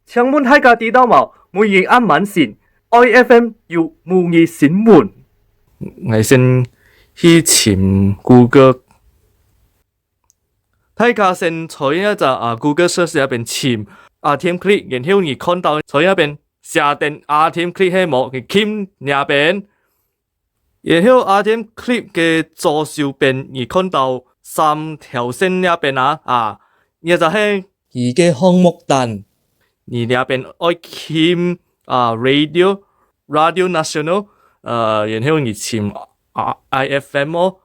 請問大家知道冇？每日啱晚線 IFM 要每日新聞。我先去潛 Google， 大家先在一隻Google search 入邊潛RTM Click， 然後你看到在入邊下定RTM Click 係冇，你撳入邊，然後RTM Click 嘅左手邊你看到三條線入邊呢就係佢嘅項目單，你入邊愛撳Radio National， 然後你潛IFM 哦。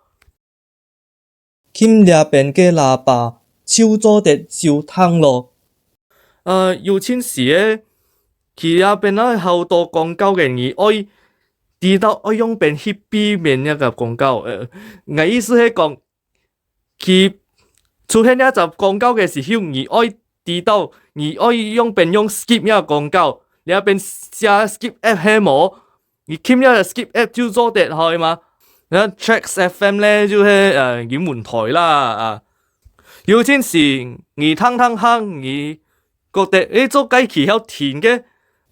撳入邊嘅喇叭，超咗啲小湯咯。有錢時咧，佢入邊好多廣告嘅，你愛知道愛用邊去避免一個廣告。我意思係講，佢出現一集廣告嘅時候，你愛知道，你愛用邊用 skip 一個廣告，你入邊下 skip app 係冇，你撳一個 skip app 就做得開嘛。Trax FM 咧就係英文台啦有陣時你聽下，你覺得做雞期有甜嘅，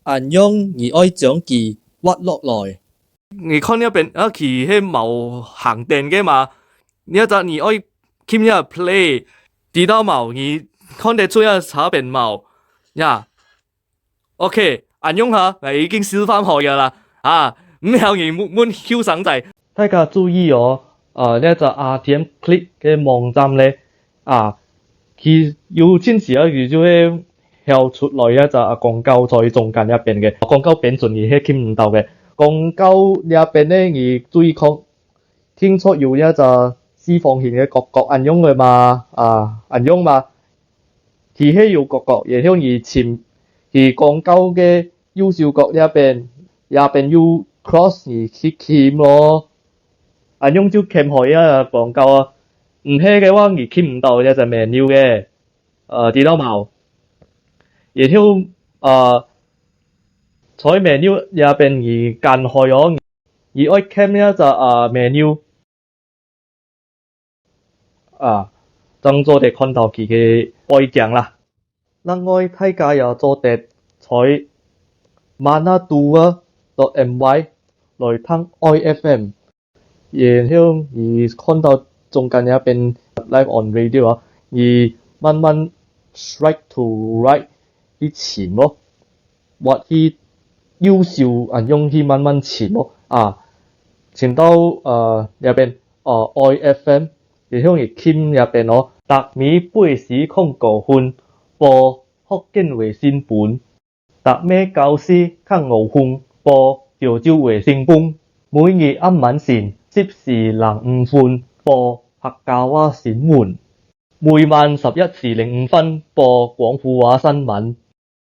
按用你愛將佢挖落來。你看呢邊佢係冇行電嘅嘛？你愛撳一個 play， 知道冇？你看得出一下邊冇呀？OK， 按用下，我已經示範好嘅啦唔要你滿囂生仔。大家注意哦，呢個 RTM Click 嘅網站咧佢有陣時佢就會跳出來一隻廣告在中間入邊嘅廣告變盡而係見唔到嘅廣告入邊咧，你注意看，聽出有一隻四方形嘅角角按用嘅嘛按用嘛，佢係有角角，然後你潛佢廣告嘅右手角入邊有 cross 你去撳咯。按用就撳開廣告唔係嘅話你撳唔到一隻 menu 嘅知道冇？然後在 menu 入邊你揀開咗，你愛撳一隻menu 當做哋看到佢嘅外景啦。另外大家又做得在 manadua.my 來聽 IFM。然後你看到中間入邊 live on radio 你慢慢 right to right 去潛咯，或去右手按用去慢慢潛咯潛到入邊IFM， 然後你撳入邊達米8:09播福建話新聞，達米9:05播潮州話新聞，每日暗晚線10:05播客家話新聞，每晚11:05播廣府話新聞。